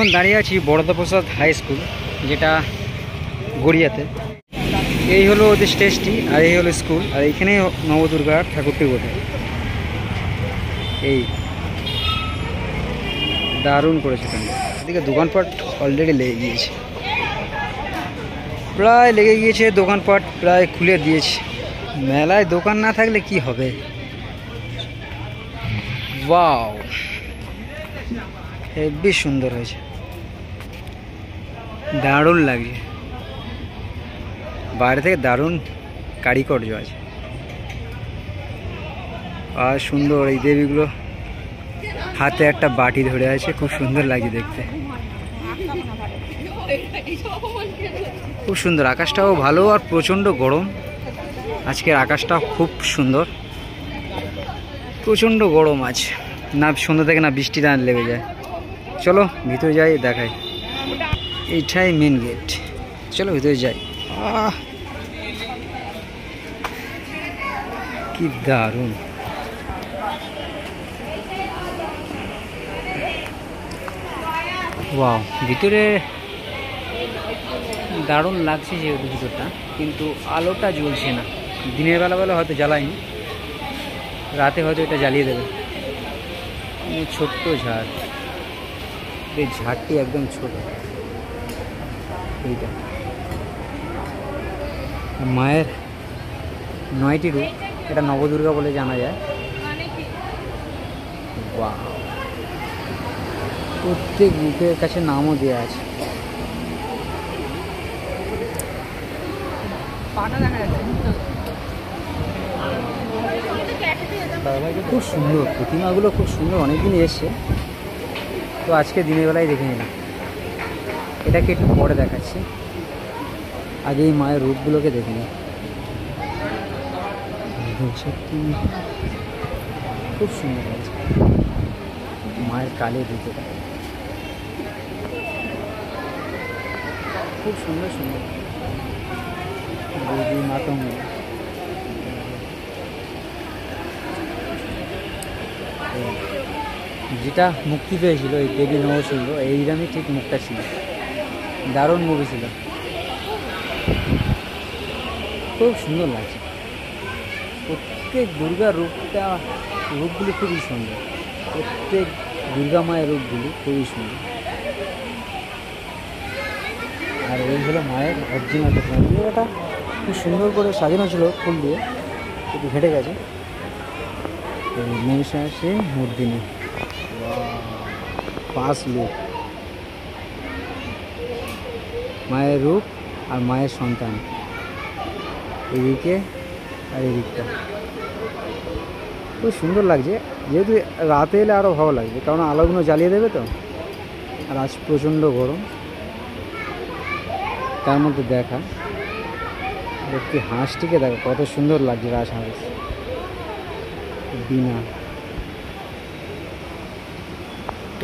এখন দাঁড়িয়ে আছি বরদাপ্রসাদ হাই স্কুল, যেটা গড়িয়াতে। এই হলো ওদের স্টেজটি, আর এই হলো স্কুল, আর এইখানে নবদুর্গার ঠাকুরটি বটে। এই দারুণ করেছে এখানে। এদিকে দোকানপাট অলরেডি লেগে গিয়েছে, প্রায় লেগে গিয়েছে, দোকানপাট প্রায় খুলে দিয়েছে। মেলায় দোকান না থাকলে কি হবে। ওয়াও, হেবি সুন্দর হয়েছে, দারুণ লাগছে। বাইরে থেকে দারুণ কারিগর্য আছে, আর সুন্দর। এই দেবীগুলো হাতে একটা বাটি ধরে আছে, খুব সুন্দর লাগছে দেখতে, খুব সুন্দর। আকাশটাও ভালো, আর প্রচণ্ড গরম আজকের আকাশটা, খুব সুন্দর। প্রচণ্ড গরম আছে, না সন্ধ্যা থেকে না বৃষ্টি না লেগে যায়। চলো ভিতরে যাই, দেখাই। এইটাই মেন গেট, চলো ভিতরে যাই। কি দারুণ, ওয়াও। ভিতরে দারুণ লাগছে যেহেতু ভিতরটা, কিন্তু আলোটা জ্বলছে না। দিনের বেলা হয়তো জ্বালায়নি, রাতে হয়তো এটা জ্বালিয়ে দেবে। ছোট্ট ঝাড়, এই ঝাড়টি একদম ছোট। এইটা মায়ের 9টি রূপ, এটা নবদুর্গা বলে জানা যায়। বাহ, প্রত্যেক রূপের কাছে নামও দেওয়া আছে। খুব সুন্দর প্রতিমাগুলো, খুব সুন্দর। অনেকদিন এসছে তো আজকে দিনের বেলায় দেখে নিলাম। এটাকে একটু পরে দেখাচ্ছি, আগে এই মায়ের রূপগুলোকে দেখে নিই। সত্যি খুব সুন্দর লাগছে মায়ের কালের রূপটা, খুব সুন্দর সুন্দর। দেবী মাতঙ্গ, যেটা মুক্তি পেয়েছিল এই দেবী নরসিংহ, এইরকমই ঠিক মুখটা ছিল। দারুণ মুভি ছিল, খুব সুন্দর লাগছে। প্রত্যেক দুর্গার রূপগুলি খুবই সুন্দর, প্রত্যেক দুর্গা মায়ের রূপগুলি খুবই সুন্দর। আর এই হলো মায়ের অরিজিনাল এটা, খুব সুন্দর করে সাজানো ছিল ফুল দিয়ে, একটু ঘেটে গেছে। মহিষাসে মর্দিনী, 5 লোক, মায়ের রূপ আর মায়ের সন্তান, এদিকে আর এদিকটা। খুব সুন্দর লাগছে, যেহেতু রাতে এলে আরও ভালো লাগবে, কারণ আলোগুলো জ্বালিয়ে দেবে তো। আর আজ প্রচণ্ড গরম, তার মধ্যে দেখা একটি হাঁসটিকে দেখো কত সুন্দর লাগছে, রাজহাঁস বিনা।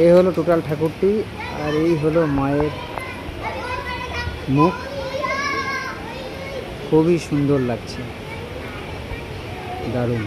এই হলো টোটাল ঠাকুরটি, আর এই হলো মায়ের মুখ, খুবই সুন্দর লাগছে, দারুণ।